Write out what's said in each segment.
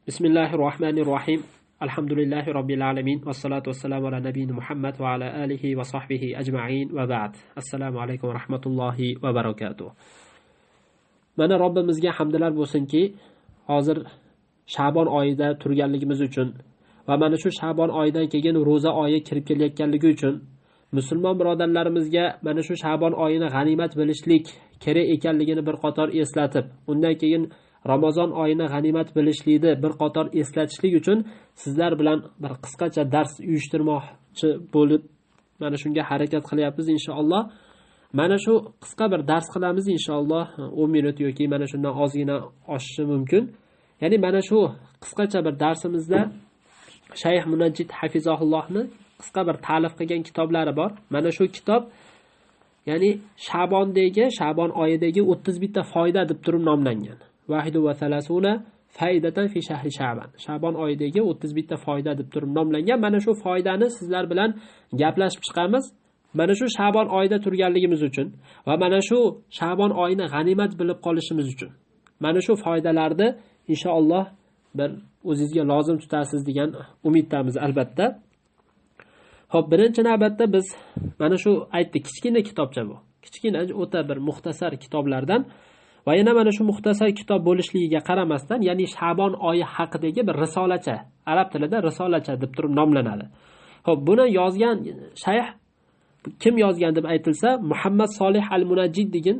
Bismillahirrohmanirrohim. Alhamdulillahi robbil alamin. Vassalatu vassalamu ala nabiyina Muhammad va ala alihi va sahbihi ajma'in va ba'd. Assalomu alaykum va rahmatullohi va barakatuh. Mana Robbimizga hamdlar bo'lsinki, hozir Sha'bon oyida turganligimiz uchun va mana shu Sha'bon oyidan keyin roza oyi kirib kelayotganligi uchun musulmon birodarlarimizga mana shu Sha'bon oyini g'animat bilishlik kerak ekanligini bir qator eslatib, undan keyin Ramazon oyini g'animat bilishlikni bir qator eslatishlik uchun sizlar bilan bir qisqacha dars uyushtirmoqchi bo'lib mana shunga harakat qilyapmiz inshaalloh. Mana shu qisqa bir dars qilamiz inshaalloh, 10 minut yoki mana shundan ozgina oshishi mumkin. Ya'ni mana shu qisqacha bir darsimizda Shayx Munajjid hafizahullohni qisqa bir ta'lif qilgan kitoblari bor. Mana shu kitob ya'ni Sha'bon oyidagi 31 ta foyda deb turib nomlangan. Vahidu va salasuna faydatan fi shahri Sha'ban. Sha'bon oyidagi 31 ta foyda deb turib nomlangan. Mana shu foydani sizlar bilan gaplashib chiqamiz. Mana shu Sha'bon oyida turganligimiz uchun va mana shu Sha'bon oyini g'animat bilib qolishimiz uchun. Mana shu foydalarni inshaalloh bir o'zingizga lozim tutasiz degan umiddamiz albatta. Xo'p, birinchi navbatda biz mana shu aytdik, kichkina kitobcha bu. Kichkina, o'ta bir muxtasar kitoblardan va yana mana shu muxtasar kitob bo'lishligiga qaramasdan, ya'ni Sha'bon oyi haqidagi bir risolacha, arab tilida risolacha deb turib nomlanadi. Xo'p, buni yozgan shayx kim yozgan deb aytilsa, Muhammad Solih al-Munajjid degan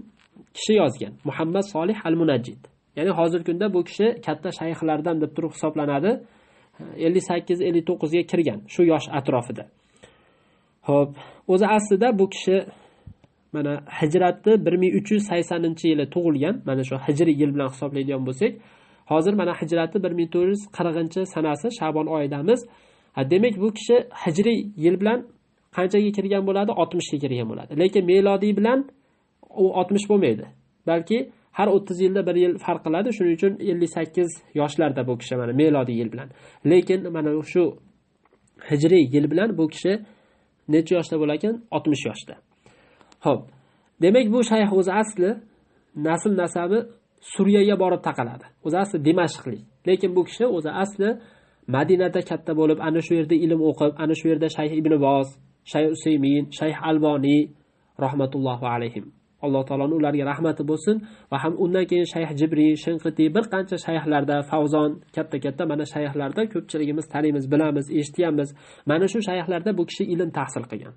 kishi yozgan. Muhammad Solih al-Munajjid. Ya'ni hozirgi kunda bu kishi katta shayxlardan deb turib hisoblanadi. 58-59 ga kirgan, shu yosh atrofida. Xo'p, o'zi aslida bu kishi mana hijratni 1380-yili tug'ilgan. Mana shu hijriy yil bilan hisoblaydigan bo'lsak, hozir mana hijratni 1440-sanasi Sha'bon oyidamiz. Demak, bu kishi hijriy yil bilan qanchaga kirgan bo'ladi? 60 ga kirgan bo'ladi. Lekin melodiy bilan u 60 bo'lmaydi. Balki har 30 yilda bir yil farq qiladi. Shuning uchun 58 yoshlarda bu kishi mana melodiy yil bilan. Lekin mana shu hijriy yil bilan bu kishi necha yoshda bo'lar ekan? 60 yoshda. Xo'p. Demak, bu shayx o'zi asli nasl nasabi Suriyaga borib taqaladi. O'zi asli Dimashqlik. Lekin bu kishi o'zi asli Madinada katta bo'lib, ana shu yerda ilm o'qib, ana shu yerda Shayx Ibn Boz, Shayx Usaymin, Shayx Alboni rahmatullohi alayhim. Alloh taoloning ularga rahmati bo'lsin va ham undan keyin Shayx Jibriy, Shinqiti, bir qancha shayxlarda, Favzon, katta mana shayxlarda ko'pchiligimiz taniymiz, bilamiz, eshitganmiz. Mana shu shayxlarda bu kishi ilm tahsil qilgan.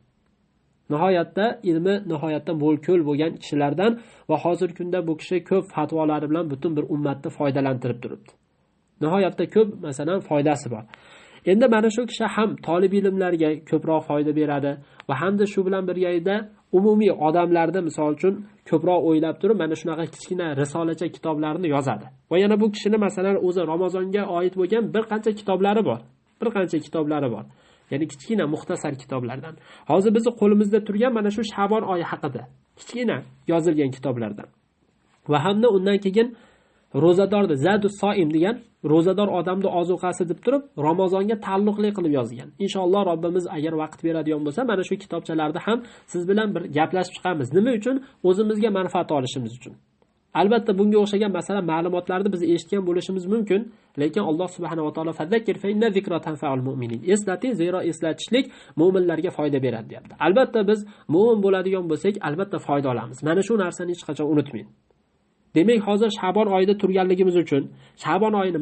Nihoyatda ilmi nihoyatda mo'l-ko'l bo'lgan kishilardan va hozirgi kunda bu kishi ko'p fatvolari bilan butun bir ummatni foydalantirib turibdi. Nihoyatda ko'p masalan foydasi bor. Endi mana shu kishi ham talib ilmlarga ko'proq foyda beradi va hamda shu bilan birgalikda umumiy odamlarni misol uchun ko'proq o'ylab turib mana shunaqa kichkina risolacha kitoblarni yozadi. Va yana bu kishini masalan o'zi Ramazonga oid bo'lgan bir qancha kitoblari bor. Ya'ni kichkina muxtasar kitoblardan. Hozir bizning qo'limizda turgan mana shu Sha'bon oyi haqida kichkina yozilgan kitoblardan. Va hamda undan keyin ro'zadorni Zadus Soim degan ro'zador odamni ozuqasi deb turib Ramazonga ta'alluqli qilib yozgan. Inshaalloh Robbimiz agar vaqt beradigan bo'lsa, mana shu kitobchalarni ham siz bilan bir gaplashib chiqamiz. Nima uchun? O'zimizga manfaat olishimiz uchun. Albatta bunga o'xshagan masalan ma'lumotlarni biz eshitgan bo'lishimiz mumkin, lekin Alloh subhanahu va taolo fazakir fa inna zikra tanfa'ul mu'minin. Eslating, zero eslatishlik mu'minlarga foyda beradi deyapti. Albatta biz mu'min bo'ladigan bo'lsak, albatta foyda olamiz. Mana shu narsani hech qachon unutmang. Demak, hozir Sha'bon oyida turganligimiz uchun Sha'bon oyini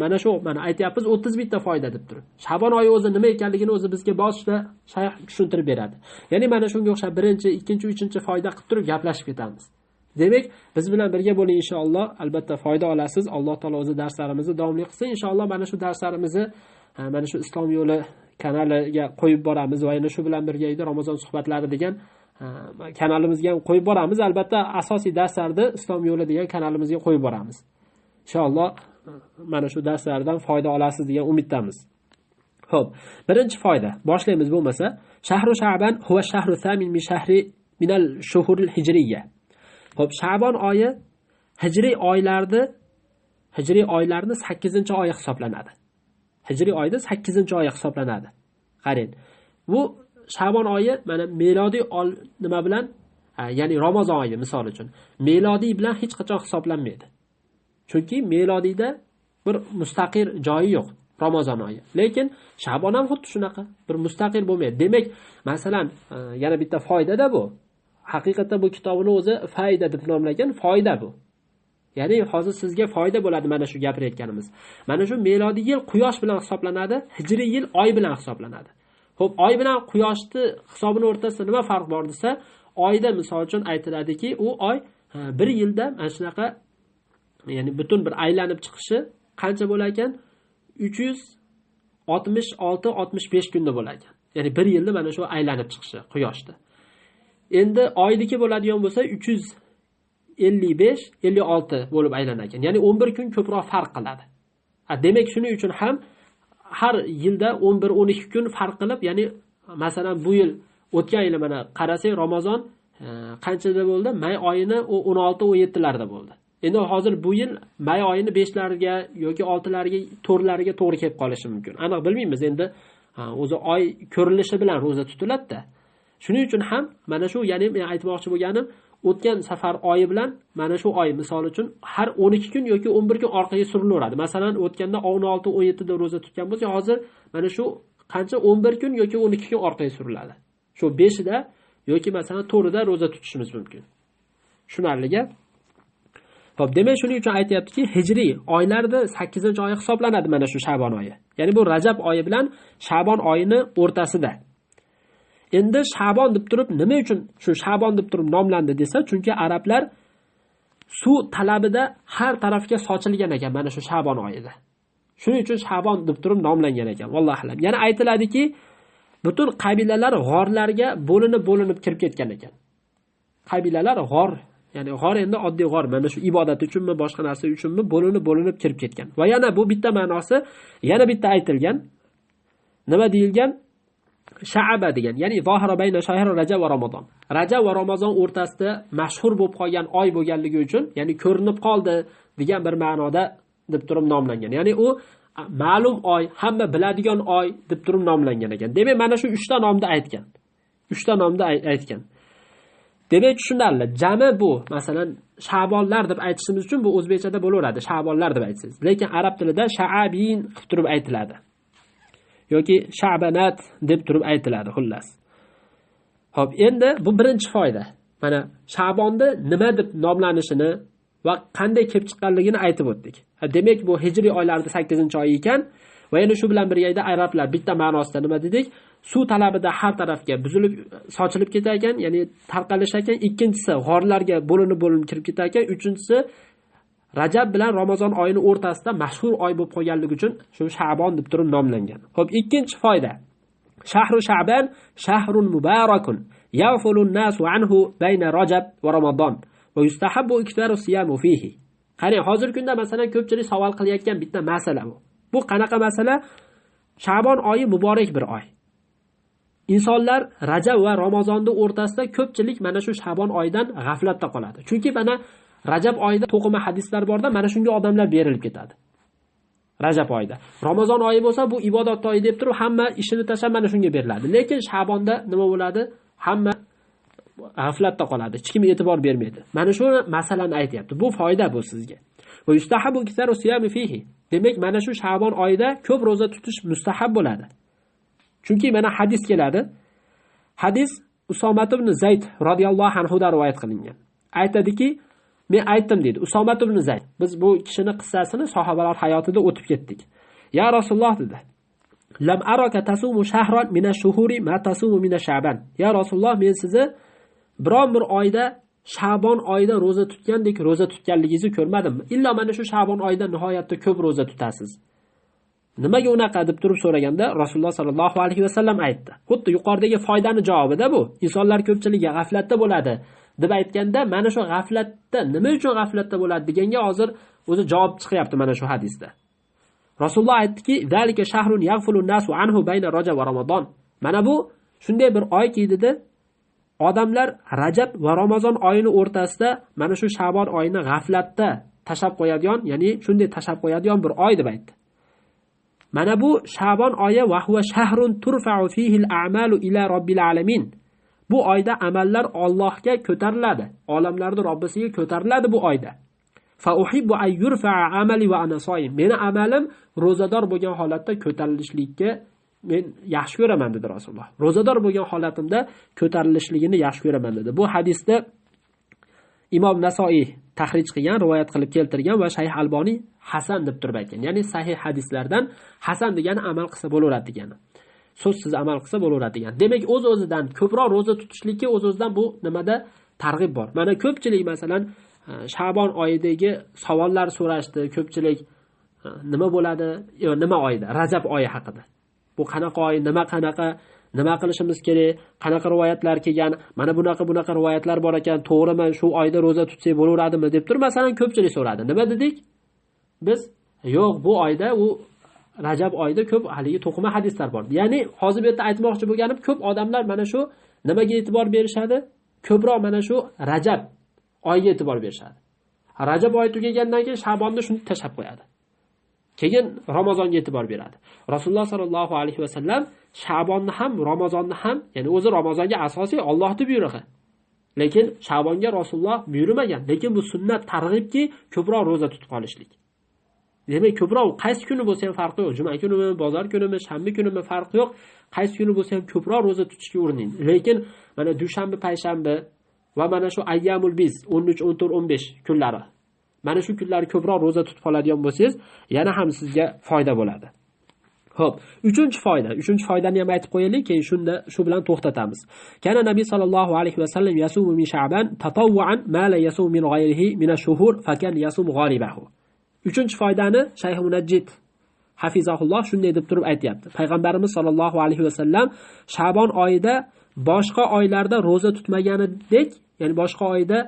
mana aytyapmiz 31 ta foyda deb turib. Sha'bon oyi o'zi nima ekanligini o'zi bizga boshida shayx tushuntirib beradi. Ya'ni mana shunga o'xshab 1-chi, 2-chi, 3-chi foyda qilib turib gaplashib ketamiz. Demak, biz bilan birga bo'ling inshaalloh. Albatta foyda olasiz. Alloh taolo o'zi darslarimizni davomli qilsin. Inshaalloh mana shu darslarimizni mana shu Islom yo'li kanaliga qo'yib boramiz va yana shu bilan birga Ramazon suhbatlari degan kanalimizga ham qo'yib boramiz. Albatta asosiy darslarni Islom yo'li degan kanalimizga qo'yib boramiz. Inshaalloh mana shu darslardan foyda olasiz degan umiddamiz. Xo'p, birinchi foyda. Boshlaymiz bo'lmasa. Shahru Sha'ban huwa shahru thamin min al-shuhuril hijriyya. Xo'p, Sha'bon oyi hijriy oylarni 8-oyi hisoblanadi. Hijriy oyda 8-oyi hisoblanadi. Qarang. Bu Sha'bon oyi mana melodiy nima bilan, ya'ni Ramazon oyi misol uchun, melodiy bilan hech qachon hisoblanmaydi. Chunki melodiyda bir mustaqil joyi yo'q. Ramazon oyi. Lekin Sha'bon ham xuddi shunaqa, bir mustaqil bo'lmaydi. Demak, masalan, yana bitta foyda-da bu. Haqiqatda bu kitobni o'zi foyda deb nomlagan, foyda bu. Ya'ni hozir sizga foyda bo'ladi mana shu gapirayotganimiz. Mana shu melodiy yil quyosh bilan hisoblanadi, hijriy yil oy bilan hisoblanadi. Xo'p, oy bilan quyoshni hisobini o'rtasida nima farq bor desa, oyda misol uchun aytiladiki, u oy bir yilda mana shunaqa, ya'ni butun bir aylanib chiqishi qancha bo'lar ekan? 366-65 kunda bo'lar ekan. Ya'ni bir yilda mana shu aylanib chiqishi quyoshda. Endi oyniki bo'ladigan bo'lsa 355-56 bo'lib aylanar ekan. Ya'ni 11 kun ko'proq farq qiladi. Demak, shuning uchun ham har yilda 11-12 kun farq qilib, ya'ni masalan bu yil o'tgan yil mana qarasak Ramazon qanchada bo'ldi? May oyini 16-17larda bo'ldi. Endi hozir bu yil may oyini 5larga yoki 6larga, 4larga to'g'ri kelib qolishi mumkin. Aniq bilmaymiz. Endi o'zi oy ko'rilishi bilan roza tutiladi-da. Shuning uchun ham mana shu, ya'ni men aytmoqchi bo'lganim, o'tgan safar oyi bilan mana shu oy misol uchun har 12 kun yoki 11 kun orqaga surilaveradi. Masalan, o'tganda 16-17 da roza tutgan bo'lsa, hozir mana shu qancha 11 kun yoki 12 kun orqaga suriladi. Shu 5 da yoki masalan 4 da roza tutishimiz mumkin. Tushunarliga? Xo'p, demak shuning uchun aytayaptiki, hijriy oylarda 8-oy hisoblanadi mana shu Sha'bon oyi. Ya'ni bu Rajab oyi bilan Sha'bon oyini o'rtasida. Endi Sha'bon deb turib, nima uchun shu Sha'bon deb turib nomlandi desa, chunki arablar suv talabida har tarafga sochilgan ekan mana shu Sha'bon oyida. Shuning uchun Sha'bon deb turib nomlangan ekan, vallohu alam. Yana aytiladiki, butun qabilalar g'orlarga bo'linib kirib ketgan ekan. Qabilalar g'or, ya'ni g'or endi oddiy g'or, mana shu ibodat uchunmi, boshqa narsa uchunmi bo'linib kirib ketgan. Va yana bu bitta ma'nosi, yana bitta aytilgan. Nima deyilgan? Sha'aba degan, ya'ni zohira bayna shahr Rajab va Ramazon. Rajab va Ramazon o'rtasida mashhur bo'lib qolgan oy bo'lganligi uchun, ya'ni ko'rinib qoldi degan bir ma'noda deb turib nomlangan. Ya'ni u ma'lum oy, hamma biladigan oy deb turib nomlangan ekan. Demak, mana shu 3 ta nomda aytgan. 3 ta nomda aytgan. Demak, tushunarli. Jami bu, masalan, Sha'bonlar deb aytishimiz uchun bu o'zbekchada bo'laveradi, Sha'bonlar deb aytsangiz. Lekin arab tilida sha'abin deb turib aytiladi. Yoki Sha'banat deb turib aytiladi, xullas. Xo'p, endi bu birinchi foyda. Mana Sha'bonni nima deb nomlanishini va qanday kelib chiqqanligini aytib o'tdik. Demak, bu hijriy oylarda 8-oy ekan va yana shu bilan birga arablar bitta ma'nosida nima dedik? Suv talabida har tarafga buzilib, sochilib ketar ekan, ya'ni tarqalishar ekan. Ikkinchisi g'orlarga bo'linib kirib ketar ekan. Uchinchisi Rajab bilan Ramazon oyini o'rtasida mashhur oy bo'lib qolganligi uchun shu Sha'bon deb turib nomlangan. Xo'p, ikkinchi foyda. Shahru Sha'ban shahrun mubarakun yafulun nasu anhu bayna Rajab va Ramazon va yustahabbu iktharu siyamu fihi. Qarang, hozir kunda masalan ko'pchilik savol qilayotgan bitta masala bu. Bu qanaqa masala? Sha'bon oyi muborak bir oy. Insonlar Rajab va Ramazonning o'rtasida ko'pchilik mana shu Sha'bon oyidan g'aflatda qoladi. Chunki mana Rajab oyida to'qima hadislar borda, mana shunga odamlar berilib ketadi. Rajab oyida. Ramazon oyi bo'lsa, bu ibodat oyi deb turib, hamma ishini tashlab mana shunga beriladi. Lekin Sha'bonda nima bo'ladi? Hamma g'aflatda qoladi. Hech kim e'tibor bermaydi. Mana shu masalani aytayapti. Bu foyda bu sizga. Va yustahabu kitharu siyami fihi. Demak, mana shu Sha'bon oyida ko'p roza tutish mustahab bo'ladi. Chunki mana hadis keladi. Hadis Usomat ibn Zayd radhiyallohu anhu da rivoyat qilingan. Aytadiki, men aytdim dedi Usomat ibn Zayd. Biz bu kishining qissasini sahobalar hayotida o'tib ketdik. Ya Rasululloh dedi. Lam araka tasumu shahran min ash-shuhuri ma tasumu min ash-sha'ban. Ya Rasululloh, men sizni biron bir oyda Sha'bon oyida roza tutgandek roza tutganligingizni ko'rmadim. Illa mana shu Sha'bon oyida nihoyatda ko'p roza tutasiz. Nimaga unaqa deb turib so'raganda Rasululloh sallallohu alayhi vasallam aytdi. Xuddi yuqoridagi foydani javobida bu. Insonlar ko'pchiligi g'aflatda bo'ladi deb aytganda, mana shu g'aflatda, nima uchun g'aflatda bo'ladi deganga hozir o'zi javob chiqyapti mana shu hadisda. Rasululloh aytdiki, "Zalika shahrun yaghfulu nasu anhu bayna Rajab va Ramazon." Mana bu shunday bir oyki dedi, odamlar Rajab va Ramazon oyini o'rtasida mana shu Sha'bon oyini g'aflatda tashab qo'yadigan, ya'ni shunday tashab qo'yadigan bir oy deb aytdi. Mana bu Sha'bon oyi va huwa shahrun turfa'u fihi al-a'malu ila robbil alamin. Bu oyda amallar Allohga ko'tariladi. Olamlarning Robbisiga ko'tariladi bu oyda. fa uhibbu an yurfa'a amali va ana soim. Meni amalim ro'zador bo'lgan holatda ko'tarilishlikka men yaxshi ko'raman dedi Rasululloh. Ro'zador bo'lgan holatimda ko'tarilishligini yaxshi ko'raman dedi. Bu hadisda Imom Nasoiy tahrij qilgan, rivoyat qilib keltirgan va Shayx Alboniy hasan deb turib aytgan. Ya'ni sahih hadislardan hasan degani amal qilsa bo'laveradi degani. So'zsiz amal qilsa bo'laveradi degan. Demak, o'z-o'zidan ko'proq roza tutishlikka o'z-o'zidan bu nimada targ'ib bor. Mana ko'pchilik masalan Sha'bon oyidagi savollar so'rashdi. Ko'pchilik nima bo'ladi? Nima oyida? Rajab oyi haqida. Bu qanaqa oy, nima qilishimiz kerak? Qanaqa rivoyatlar kelgan? Mana bunaqa rivoyatlar bor ekan. To'g'rimi? Shu oyda roza tutsak bo'laveradimi deb turib masalan ko'pchilik so'radi. Nima dedik? Biz yo'q, bu oyda u Rajab oyida ko'p haligi to'qima hadislar bor. Ya'ni hozir bu yerda aytmoqchi bo'lganim, ko'p odamlar mana shu nimaga e'tibor berishadi? Ko'proq mana shu Rajab oyiga e'tibor berishadi. Rajab oyi tugagandan keyin Sha'bonni shuni tashab qo'yadi. Keyin Ramazonga e'tibor beradi. Rasululloh sallallohu alayhi va sallam Sha'bonni ham, Ramazonni ham, ya'ni o'zi Ramazonga asosiy Allohning buyrug'i. Lekin Sha'bonga Rasululloh buyurmagan. Lekin bu sunnat targ'ibki, ko'proq roza tutib qolishlik. Demak, ko'proq qaysi kuni bo'lsa ham farqi yo'q. Juma kunimi, bozor kunimi, shanba kunimi farqi yo'q. Qaysi kuni bo'lsa ham ko'proq roza tutishga urining. Lekin mana dushanba, payshanba va mana shu ayyamul biz 13, 14, 15 kunlari. Mana shu kunlari ko'proq roza tutib qoladigan bo'lsangiz, yana ham sizga foyda bo'ladi. Xo'p, uchinchi foydani ham aytib qo'yaylik, keyin shu bilan to'xtatamiz. Kana Nabiy sallallohu alayhi va sallam yasumu min Sha'ban tatawwan ma la yasumu min ghayrihi min ash-shuhur fa kan yasum ghalibahu. Uchinchi foydani Shayx Munajjid hafizahulloh shunday deb turib aytayapti. Payg'ambarimiz sollallohu alayhi va sallam Sha'bon oyida boshqa oylarda roza tutmaganidek, ya'ni boshqa oyda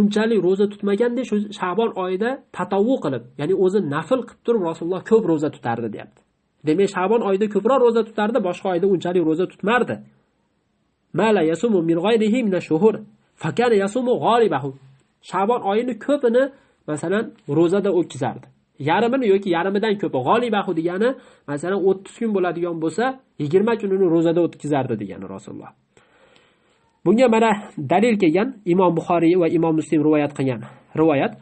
unchalik roza tutmagandek, shu Sha'bon oyida tatavvu qilib, ya'ni o'zi nafil qilib turib Rasululloh ko'p roza tutardi, deyapti. Demak, Sha'bon oyida ko'proq roza tutardi, boshqa oyda unchalik roza tutmardi. Mala yasumu min ghayrihi min ash-shuhur fa kana yasumu ghalibahu. Sha'bon oyini ko'pini masalan rozada o'tkazardi. Yarmini yoki yarmidan ko'pi. G'olibahu degani masalan 30 kun bo'ladigan bo'lsa, 20 kunini rozada o'tkazardi degani Rasululloh. Bunga mana dalil kelgan Imom Buxoriy va Imom Muslim rivoyat qilgan. Rivoyat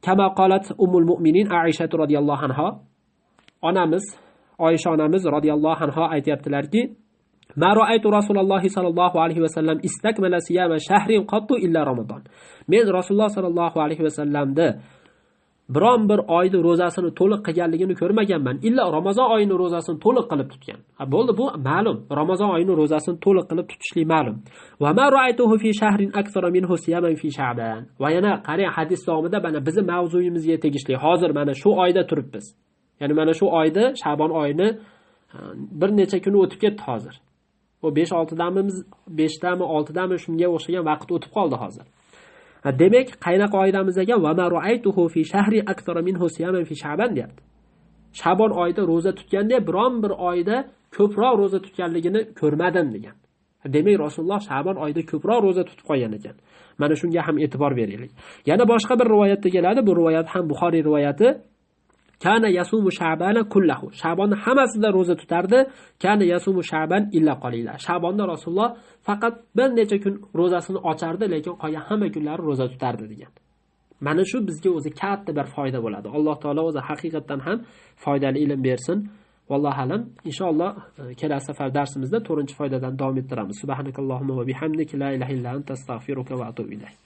kama qolat ummul mu'minin Aisha radhiyallohu anha, onamiz Oysha onamiz radhiyallohu anha aytibdilarki, ma ra'aytu Rasululloh sallallohu alayhi va sallam istakmala siyama shahrin qattu illa Ramazon. Men Rasululloh sallallohu alayhi va sallamda biron bir oyni rozasini to'liq qilganligini ko'rmaganman. Illa Ramazon oyining rozasini to'liq qilib tutgan. Bo'ldi, bu ma'lum. Ramazon oyining rozasini to'liq qilib tutishlik ma'lum. Va ma ra'aytuhu fi shahrin akthara minhu siyaman fi Sha'ban. Va yana qarang, hadis davomida mana bizning mavzuyimizga tegishli. Hozir mana shu oyda turibmiz. Ya'ni mana shu oyda Sha'bon oyini bir necha kun o'tib ketdi hozir. O 5-6 damimiz, 5dami, 6dami shunga o'xshagan vaqt o'tib qoldi hozir. Demak, qaynaqa oydamiz ekan va ma ra'aytuhu fi shahri akthara minhu siyaman fi Sha'ban deyapti. Sha'bon oyida roza tutganda biron bir oyda ko'proq roza tutganligini ko'rmadim degan. Demak, Rasululloh Sha'bon oyida ko'proq roza tutib qolgan ekan. Mana shunga ham e'tibor beraylik. Yana boshqa bir rivoyatda keladi, bu rivoyat ham Buxoriy rivoyati. Kana yasumu Sha'bana kullahu. Sha'bonni hammasida roza tutardi. Kana yasumu Sha'ban illa qalila. Sha'bonda Rasululloh faqat bir necha kun rozasini ochardi, lekin qolgan hamma kunlari roza tutardi degan. Mana shu bizga o'zi katta bir foyda bo'ladi. Alloh taolo o'zi haqiqatan ham foydali ilm bersin. Vallohu alam. Inshaalloh kelasi safar darsimizda 4-foydadan davom ettiramiz. Subhanakallohumma va bihamdika la ilaha illa anta astag'firuka va atubu ilayk.